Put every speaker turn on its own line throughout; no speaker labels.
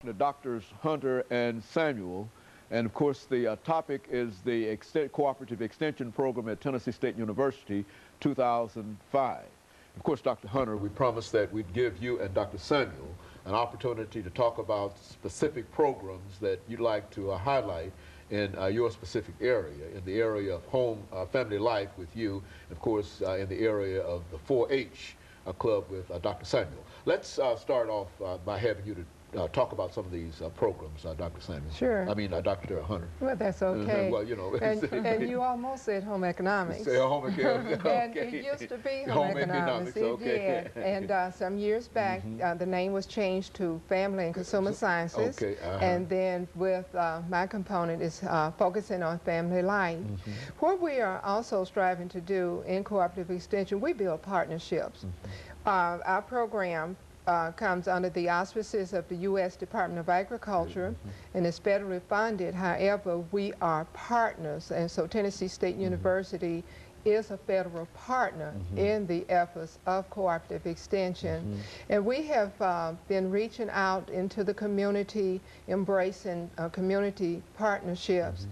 The doctors Hunter and Samuel, and of course the topic is the Cooperative Extension Program at Tennessee State University 2005. Of course, Dr. Hunter, we promised that we'd give you and Dr. Samuel an opportunity to talk about specific programs that you'd like to highlight in your specific area, in the area of home family life with you, and of course in the area of the 4-H club with Dr. Samuel. Let's start off by having you to talk about some of these programs, Dr. Samuel.
Sure.
I mean, Dr. Hunter.
Well, that's okay.
Well, you know.
And you almost said home economics.
Say home economics. Okay.
And it used to be home economics. It
okay.
did. And some years back, the name was changed to Family and Consumer Sciences.
Okay.
And then with my component is focusing on family life. What we are also striving to do in Cooperative Extension, we build partnerships. Our program comes under the auspices of the U.S. Department of Agriculture and is federally funded. However, we are partners, and so Tennessee State University is a federal partner in the efforts of Cooperative Extension. And we have been reaching out into the community, embracing community partnerships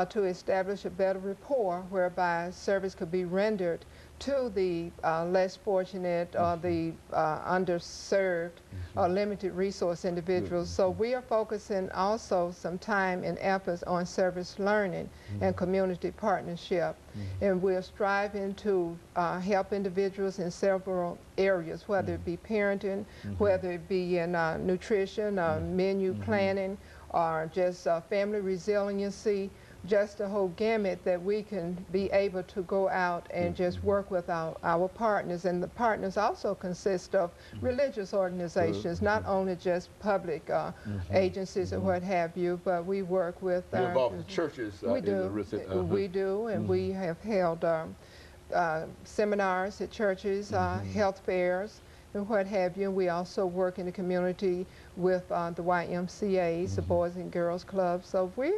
to establish a better rapport whereby service could be rendered to the less fortunate or the underserved or limited resource individuals. So we are focusing also some time and efforts on service learning and community partnership. And we're striving to help individuals in several areas, whether it be parenting, whether it be in nutrition, menu planning, or just family resiliency, just a whole gamut that we can be able to go out and just work with our partners. And the partners also consist of religious organizations, not only just public agencies or what have you, but we work with...
You're involved with churches?
We do, and we have held seminars at churches, health fairs, and what have you. And we also work in the community with the YMCAs, the Boys and Girls Clubs. So we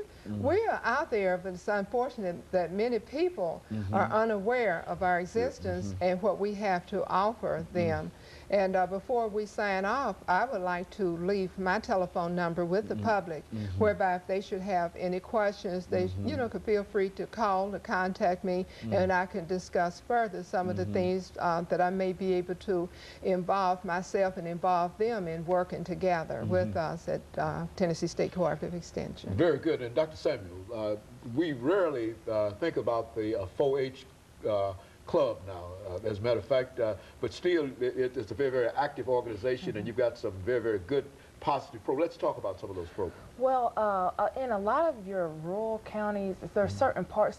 are out there, but it's unfortunate that many people are unaware of our existence and what we have to offer them. And before we sign off, I would like to leave my telephone number with the public, whereby if they should have any questions, they could feel free to call or contact me, and I can discuss further some of the things that I may be able to involve myself and involve them in working together with us at Tennessee State Cooperative Extension.
Very good. And Dr. Samuel, we rarely think about the 4-H club now, as a matter of fact, but still it's a very, very active organization, and you've got some very, very good positive programs. Let's talk about some of those programs.
Well, in a lot of your rural counties, there are certain parts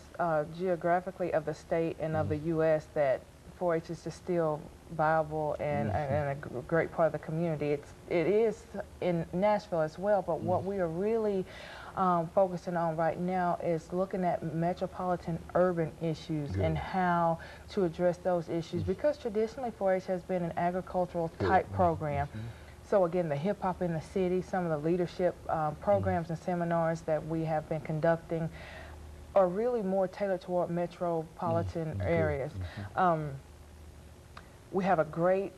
geographically of the state and of the U.S. that 4-H is just still viable and a great part of the community. It is in Nashville as well, but what we are really focusing on right now is looking at metropolitan urban issues and how to address those issues, because traditionally 4-H has been an agricultural type program. So again, the hip hop in the city, some of the leadership programs and seminars that we have been conducting are really more tailored toward metropolitan areas. We have a great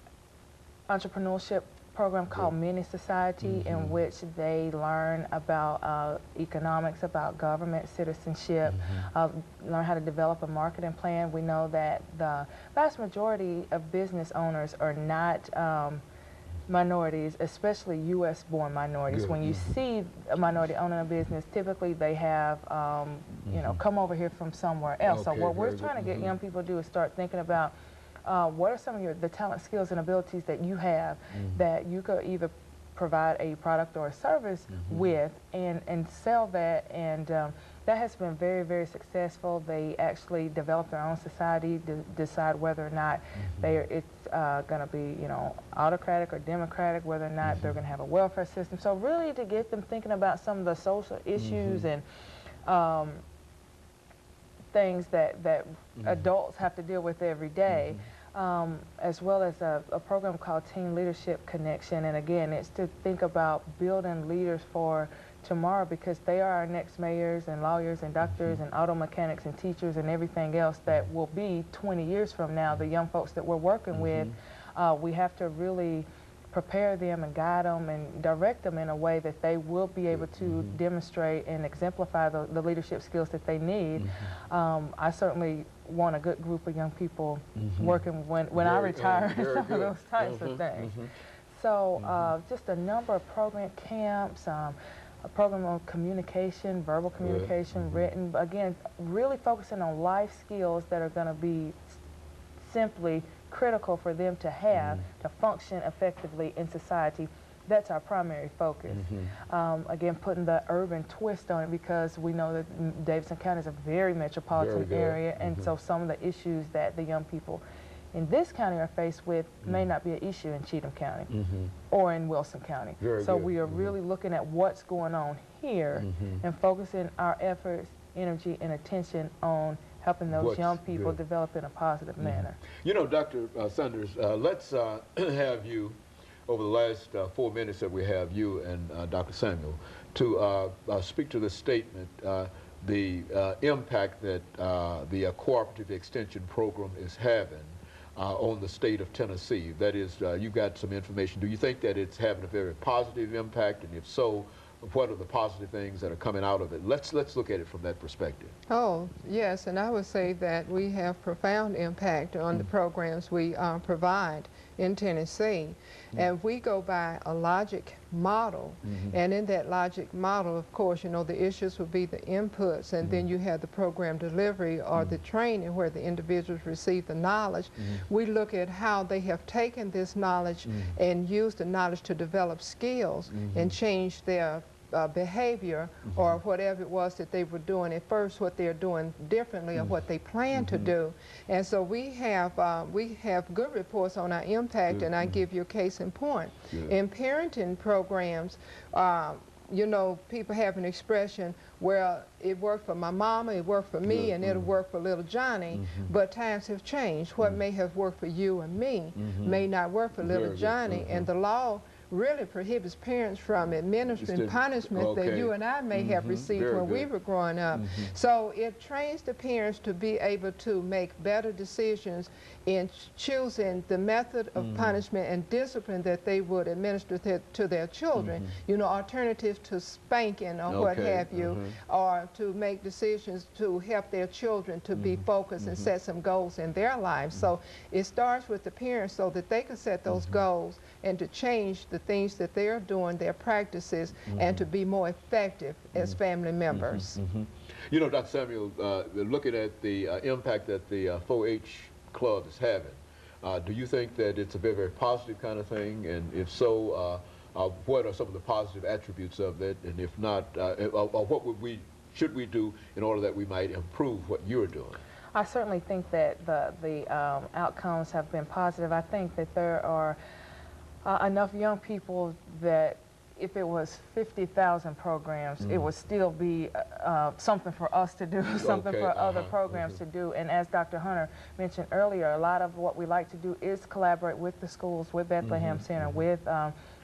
entrepreneurship program called Mini Society, in which they learn about economics, about government, citizenship, learn how to develop a marketing plan. We know that the vast majority of business owners are not minorities, especially U.S.-born minorities. When you see a minority owning a business, typically they have, you know, come over here from somewhere else. So what we're trying to get young people to do is start thinking about what are some of the talent, skills, and abilities that you have that you could either provide a product or a service with and sell that, and that has been very, very successful. They actually develop their own society to decide whether or not it's going to be, you know, autocratic or democratic, whether or not they're going to have a welfare system. So really to get them thinking about some of the social issues and things that adults have to deal with every day, as well as a program called Teen Leadership Connection. And again, it's to think about building leaders for tomorrow, because they are our next mayors and lawyers and doctors and auto mechanics and teachers and everything else that will be 20 years from now, the young folks that we're working with. We have to really prepare them and guide them and direct them in a way that they will be able to demonstrate and exemplify the leadership skills that they need. I certainly want a good group of young people working when I retire, some of those types of things. So just a number of program camps, a program on communication, verbal communication, written, again, really focusing on life skills that are going to be simply critical for them to have to function effectively in society. That's our primary focus. Again, putting the urban twist on it, because we know that Davidson County is a very metropolitan area, and so some of the issues that the young people in this county are faced with may not be an issue in Cheatham County or in Wilson County. So we are really looking at what's going on here and focusing our efforts, energy, and attention on helping those young people develop in a positive manner.
You know, Dr. Sanders, let's have you, over the last 4 minutes that we have you and Dr. Samuel, to speak to the statement, the impact that the cooperative extension program is having on the state of Tennessee. That is, you've got some information. Do you think that it's having a very positive impact? And if so, what are the positive things that are coming out of it? Let's look at it from that perspective.
Oh, yes, and I would say that we have profound impact on the programs we provide in Tennessee. And we go by a logic model, and in that logic model, of course, you know, the issues would be the inputs, and then you have the program delivery or the training where the individuals receive the knowledge. We look at how they have taken this knowledge and used the knowledge to develop skills and change their behavior or whatever it was that they were doing at first, what they're doing differently or what they plan to do. And so we have good reports on our impact, and I give you a case in point. In parenting programs, you know, people have an expression, well, it worked for my mama, it worked for me, and it'll work for little Johnny, but times have changed. What may have worked for you and me may not work for little Johnny, and the law really prohibits parents from administering punishment that you and I may have received when we were growing up. So it trains the parents to be able to make better decisions in choosing the method of punishment and discipline that they would administer to their children. You know, alternatives to spanking or what have you, or to make decisions to help their children to be focused and set some goals in their lives. So it starts with the parents so that they can set those goals and to change the things that they're doing, their practices, and to be more effective as family members.
You know, Dr. Samuel, looking at the impact that the 4-H club is having, do you think that it's a very, very positive kind of thing? And if so, what are some of the positive attributes of it? And if not, what should we do in order that we might improve what you're doing?
I certainly think that the outcomes have been positive. I think that there are enough young people that if it was 50,000 programs, it would still be something for us to do, something for other programs to do. And as Dr. Hunter mentioned earlier, a lot of what we like to do is collaborate with the schools, with Bethlehem Center, with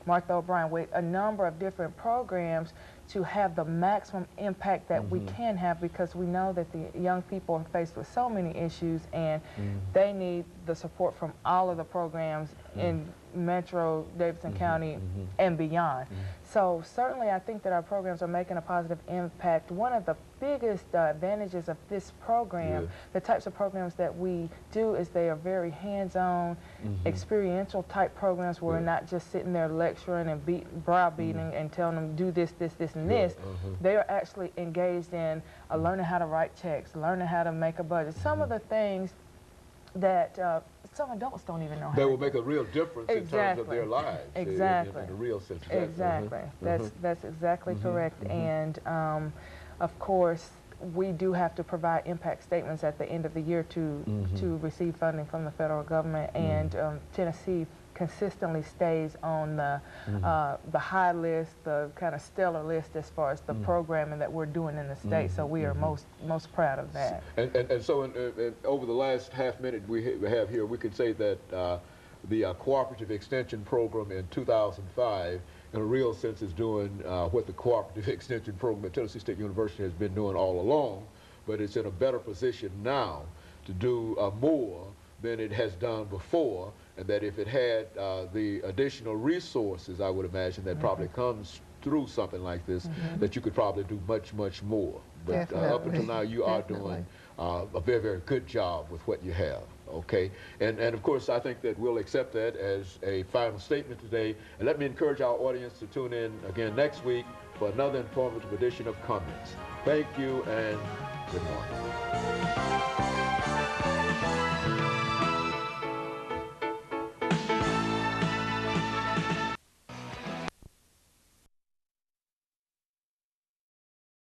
Martha O'Brien, with a number of different programs to have the maximum impact that we can have, because we know that the young people are faced with so many issues, and they need the support from all of the programs in Metro Davidson County and beyond. So certainly I think that our programs are making a positive impact. One of the biggest advantages of this program, the types of programs that we do, is they are very hands-on, experiential type programs where we're not just sitting there lecturing and browbeating and telling them do this, this, this, and this. They are actually engaged in learning how to write checks, learning how to make a budget. Some of the things that some adults don't even know how.
They will make a real difference in terms of their lives.
Exactly.
In a real sense.
Exactly. That's exactly correct. And of course, we do have to provide impact statements at the end of the year to receive funding from the federal government. And Tennessee consistently stays on the high list, the kind of stellar list as far as the programming that we're doing in the state. So we are most proud of that.
And so over the last half minute we have here, we could say that the cooperative extension program in 2005 in a real sense is doing what the cooperative extension program at Tennessee State University has been doing all along, but it's in a better position now to do more than it has done before. and that if it had the additional resources, I would imagine that probably comes through something like this, that you could probably do much, much more. But up until now, you are doing a very, very good job with what you have. Okay, and of course, I think that we'll accept that as a final statement today. And let me encourage our audience to tune in again next week for another informative edition of Comments. Thank you and good morning.